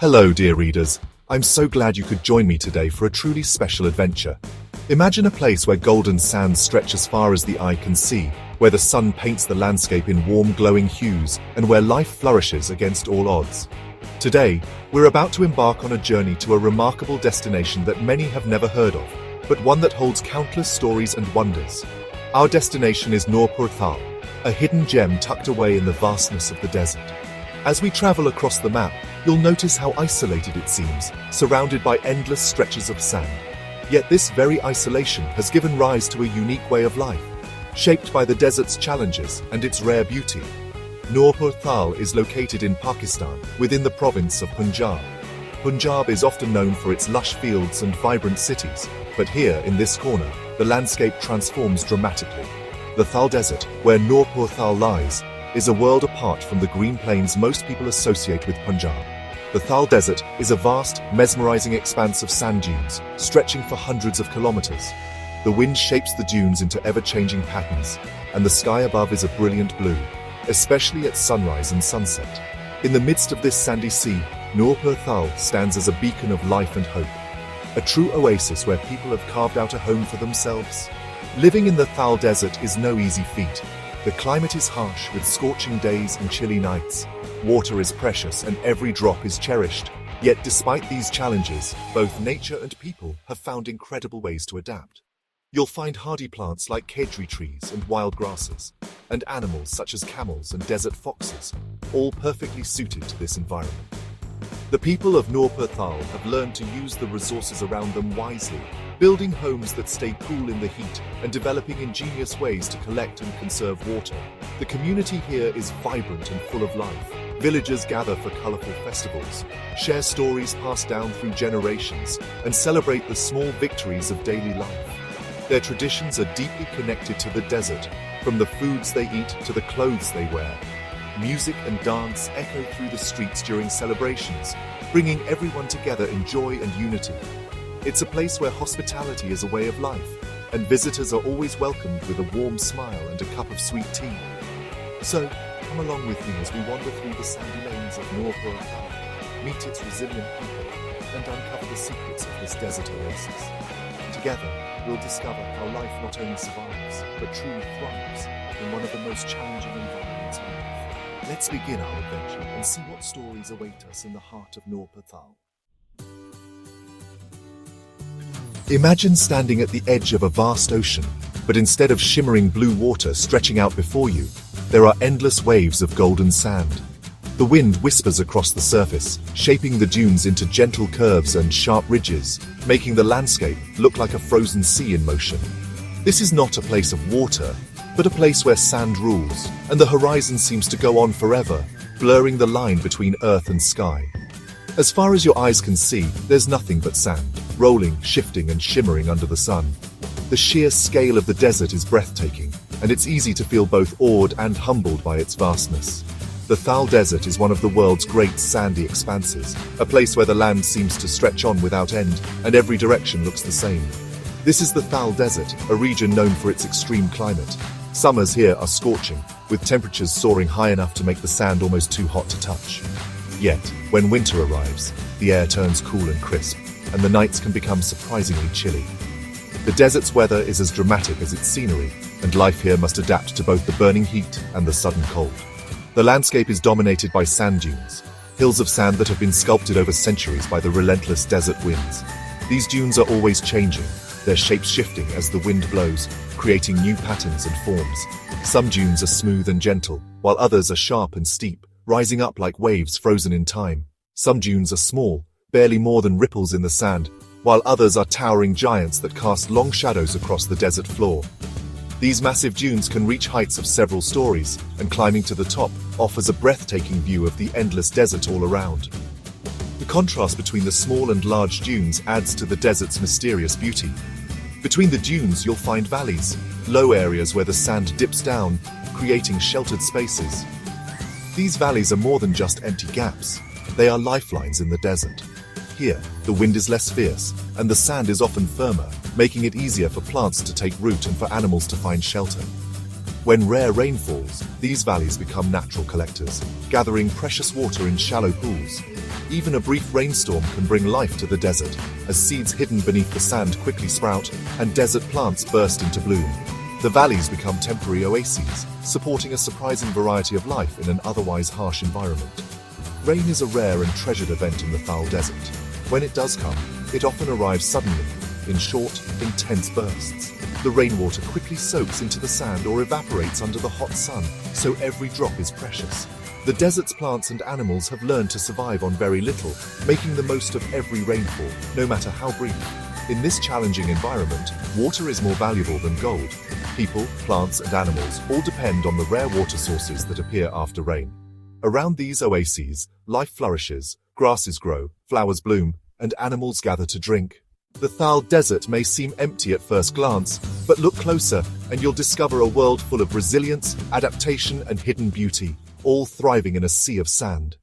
Hello, dear readers. I'm so glad you could join me today for a truly special adventure. Imagine a place where golden sands stretch as far as the eye can see, where the sun paints the landscape in warm, glowing hues, and where life flourishes against all odds. Today, we're about to embark on a journey to a remarkable destination that many have never heard of, but one that holds countless stories and wonders. Our destination is Noorpur Thal, a hidden gem tucked away in the vastness of the desert. As we travel across the map, you'll notice how isolated it seems, surrounded by endless stretches of sand. Yet this very isolation has given rise to a unique way of life, shaped by the desert's challenges and its rare beauty. Noorpur Thal is located in Pakistan, within the province of Punjab. Punjab is often known for its lush fields and vibrant cities, but here, in this corner, the landscape transforms dramatically. The Thal Desert, where Noorpur Thal lies, is a world apart from the green plains most people associate with Punjab. The Thal Desert is a vast, mesmerizing expanse of sand dunes, stretching for hundreds of kilometers. The wind shapes the dunes into ever-changing patterns, and the sky above is a brilliant blue, especially at sunrise and sunset. In the midst of this sandy sea, Noorpur Thal stands as a beacon of life and hope, a true oasis where people have carved out a home for themselves. Living in the Thal Desert is no easy feat. The climate is harsh, with scorching days and chilly nights. Water is precious and every drop is cherished. Yet despite these challenges, both nature and people have found incredible ways to adapt. You'll find hardy plants like kedri trees and wild grasses, and animals such as camels and desert foxes, all perfectly suited to this environment. The people of Noorpur Thal have learned to use the resources around them wisely, building homes that stay cool in the heat and developing ingenious ways to collect and conserve water. The community here is vibrant and full of life. Villagers gather for colorful festivals, share stories passed down through generations, and celebrate the small victories of daily life. Their traditions are deeply connected to the desert, from the foods they eat to the clothes they wear. Music and dance echo through the streets during celebrations, bringing everyone together in joy and unity. It's a place where hospitality is a way of life, and visitors are always welcomed with a warm smile and a cup of sweet tea. So, come along with me as we wander through the sandy lanes of Noorpur Thal, meet its resilient people, and uncover the secrets of this desert oasis. Together, we'll discover how life not only survives, but truly thrives in one of the most challenging environments on Earth. Let's begin our adventure and see what stories await us in the heart of Noorpur Thal. Imagine standing at the edge of a vast ocean, but instead of shimmering blue water stretching out before you, there are endless waves of golden sand. The wind whispers across the surface, shaping the dunes into gentle curves and sharp ridges, making the landscape look like a frozen sea in motion. This is not a place of water, but a place where sand rules, and the horizon seems to go on forever, blurring the line between earth and sky. As far as your eyes can see, there's nothing but sand, rolling, shifting, and shimmering under the sun. The sheer scale of the desert is breathtaking, and it's easy to feel both awed and humbled by its vastness. The Thal Desert is one of the world's great sandy expanses, a place where the land seems to stretch on without end, and every direction looks the same. This is the Thal Desert, a region known for its extreme climate. Summers here are scorching, with temperatures soaring high enough to make the sand almost too hot to touch. Yet, when winter arrives, the air turns cool and crisp, and the nights can become surprisingly chilly. The desert's weather is as dramatic as its scenery, and life here must adapt to both the burning heat and the sudden cold. The landscape is dominated by sand dunes, hills of sand that have been sculpted over centuries by the relentless desert winds. These dunes are always changing, their shapes shifting as the wind blows, creating new patterns and forms. Some dunes are smooth and gentle, while others are sharp and steep, rising up like waves frozen in time. Some dunes are small, barely more than ripples in the sand, while others are towering giants that cast long shadows across the desert floor. These massive dunes can reach heights of several stories, and climbing to the top offers a breathtaking view of the endless desert all around. The contrast between the small and large dunes adds to the desert's mysterious beauty. Between the dunes, you'll find valleys, low areas where the sand dips down, creating sheltered spaces. These valleys are more than just empty gaps. They are lifelines in the desert. Here, the wind is less fierce, and the sand is often firmer, making it easier for plants to take root and for animals to find shelter. When rare rain falls, these valleys become natural collectors, gathering precious water in shallow pools. Even a brief rainstorm can bring life to the desert, as seeds hidden beneath the sand quickly sprout and desert plants burst into bloom. The valleys become temporary oases, supporting a surprising variety of life in an otherwise harsh environment. Rain is a rare and treasured event in the Thal Desert. When it does come, it often arrives suddenly, in short, intense bursts. The rainwater quickly soaks into the sand or evaporates under the hot sun, so every drop is precious. The desert's plants and animals have learned to survive on very little, making the most of every rainfall, no matter how brief. In this challenging environment, water is more valuable than gold. People, plants, and animals all depend on the rare water sources that appear after rain. Around these oases, life flourishes, grasses grow, flowers bloom, and animals gather to drink. The Thal Desert may seem empty at first glance, but look closer and you'll discover a world full of resilience, adaptation, and hidden beauty, all thriving in a sea of sand.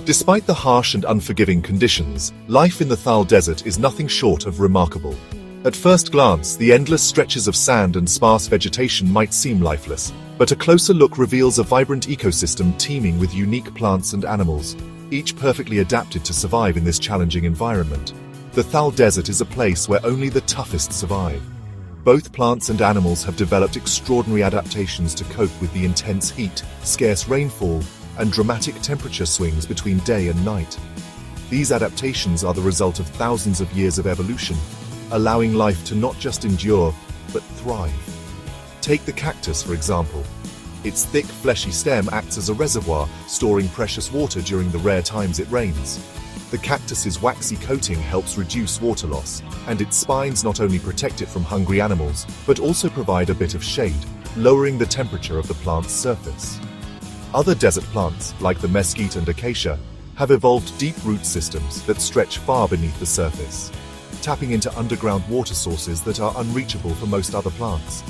Despite the harsh and unforgiving conditions, life in the Thal Desert is nothing short of remarkable. At first glance, the endless stretches of sand and sparse vegetation might seem lifeless, but a closer look reveals a vibrant ecosystem teeming with unique plants and animals, each perfectly adapted to survive in this challenging environment. The Thal Desert is a place where only the toughest survive. Both plants and animals have developed extraordinary adaptations to cope with the intense heat, scarce rainfall, and dramatic temperature swings between day and night. These adaptations are the result of thousands of years of evolution, allowing life to not just endure, but thrive. Take the cactus, for example. Its thick, fleshy stem acts as a reservoir, storing precious water during the rare times it rains. The cactus's waxy coating helps reduce water loss, and its spines not only protect it from hungry animals, but also provide a bit of shade, lowering the temperature of the plant's surface. Other desert plants, like the mesquite and acacia, have evolved deep root systems that stretch far beneath the surface, tapping into underground water sources that are unreachable for most other plants.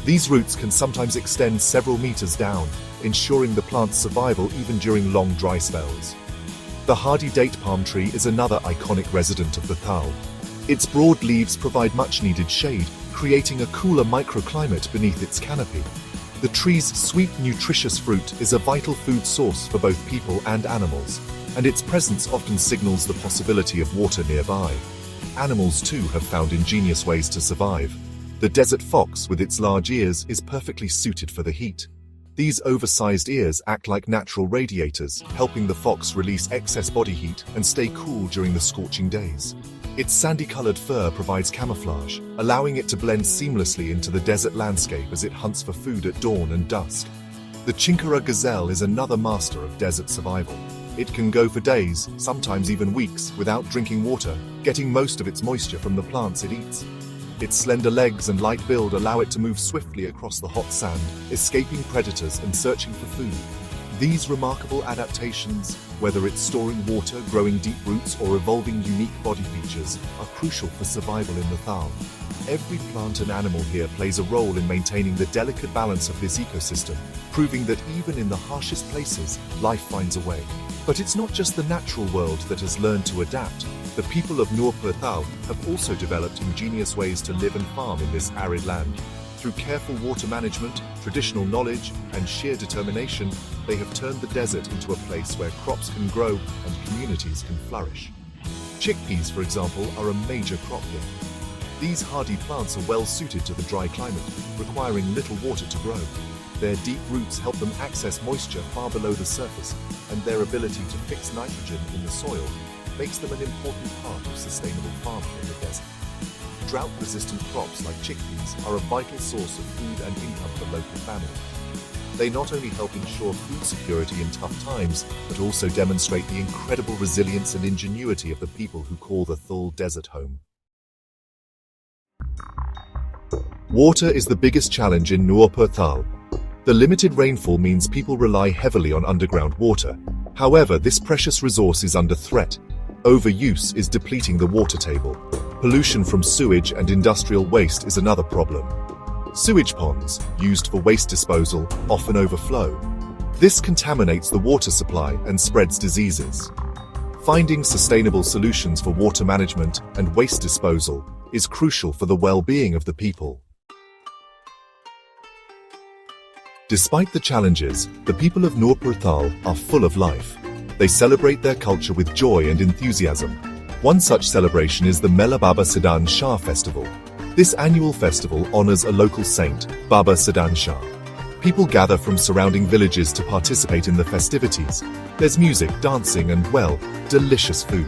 These roots can sometimes extend several meters down, ensuring the plant's survival even during long dry spells. The hardy date palm tree is another iconic resident of the Thal. Its broad leaves provide much-needed shade, creating a cooler microclimate beneath its canopy. The tree's sweet, nutritious fruit is a vital food source for both people and animals, and its presence often signals the possibility of water nearby. Animals, too, have found ingenious ways to survive. The desert fox, with its large ears, is perfectly suited for the heat. These oversized ears act like natural radiators, helping the fox release excess body heat and stay cool during the scorching days. Its sandy-colored fur provides camouflage, allowing it to blend seamlessly into the desert landscape as it hunts for food at dawn and dusk. The chinkara gazelle is another master of desert survival. It can go for days, sometimes even weeks, without drinking water, getting most of its moisture from the plants it eats. Its slender legs and light build allow it to move swiftly across the hot sand, escaping predators and searching for food. These remarkable adaptations, whether it's storing water, growing deep roots, or evolving unique body features, are crucial for survival in the Thal. Every plant and animal here plays a role in maintaining the delicate balance of this ecosystem, proving that even in the harshest places, life finds a way. But it's not just the natural world that has learned to adapt. The people of Noorpur Thal have also developed ingenious ways to live and farm in this arid land. Through careful water management, traditional knowledge, and sheer determination, they have turned the desert into a place where crops can grow and communities can flourish. Chickpeas, for example, are a major crop here. These hardy plants are well suited to the dry climate, requiring little water to grow. Their deep roots help them access moisture far below the surface, and their ability to fix nitrogen in the soil makes them an important part of sustainable farming in the desert. Drought-resistant crops like chickpeas are a vital source of food and income for local families. They not only help ensure food security in tough times, but also demonstrate the incredible resilience and ingenuity of the people who call the Thal Desert home. Water is the biggest challenge in Noorpur Thal. The limited rainfall means people rely heavily on underground water. However, this precious resource is under threat. Overuse is depleting the water table. Pollution from sewage and industrial waste is another problem. Sewage ponds, used for waste disposal, often overflow. This contaminates the water supply and spreads diseases. Finding sustainable solutions for water management and waste disposal is crucial for the well-being of the people. Despite the challenges, the people of Noorpur Thal are full of life. They celebrate their culture with joy and enthusiasm. One such celebration is the Mela Baba Sidan Shah Festival. This annual festival honors a local saint, Baba Sidan Shah. People gather from surrounding villages to participate in the festivities. There's music, dancing, and, well, delicious food.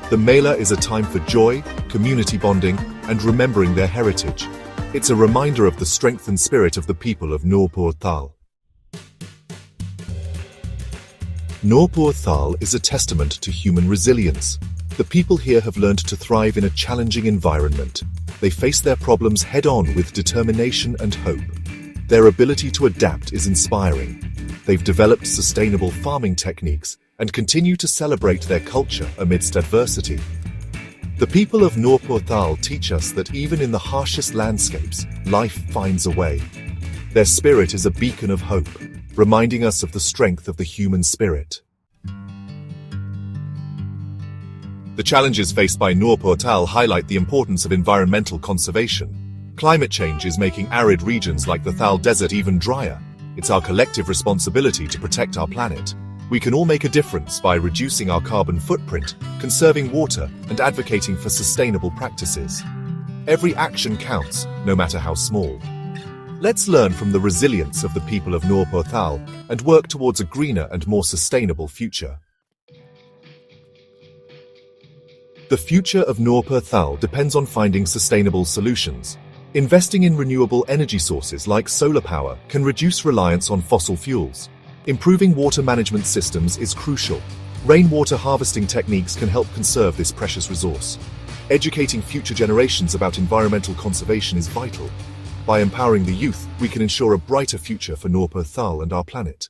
The Mela is a time for joy, community bonding, and remembering their heritage. It's a reminder of the strength and spirit of the people of Noorpur Thal. Noorpur Thal is a testament to human resilience. The people here have learned to thrive in a challenging environment. They face their problems head-on with determination and hope. Their ability to adapt is inspiring. They've developed sustainable farming techniques and continue to celebrate their culture amidst adversity. The people of Noorpur Thal teach us that even in the harshest landscapes, life finds a way. Their spirit is a beacon of hope, reminding us of the strength of the human spirit. The challenges faced by Noorpur Thal highlight the importance of environmental conservation. Climate change is making arid regions like the Thal Desert even drier. It's our collective responsibility to protect our planet. We can all make a difference by reducing our carbon footprint, conserving water, and advocating for sustainable practices. Every action counts, no matter how small. Let's learn from the resilience of the people of Noorpur Thal and work towards a greener and more sustainable future. The future of Noorpur Thal depends on finding sustainable solutions. Investing in renewable energy sources like solar power can reduce reliance on fossil fuels. Improving water management systems is crucial. Rainwater harvesting techniques can help conserve this precious resource. Educating future generations about environmental conservation is vital. By empowering the youth, we can ensure a brighter future for Noorpur Thal and our planet.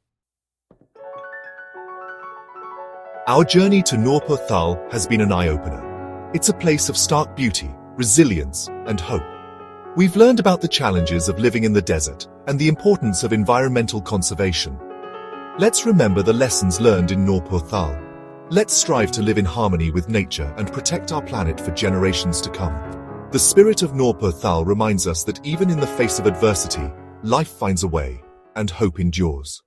Our journey to Noorpur Thal has been an eye-opener. It's a place of stark beauty, resilience, and hope. We've learned about the challenges of living in the desert and the importance of environmental conservation. Let's remember the lessons learned in Noorpur Thal. Let's strive to live in harmony with nature and protect our planet for generations to come. The spirit of Noorpur Thal reminds us that even in the face of adversity, life finds a way, and hope endures.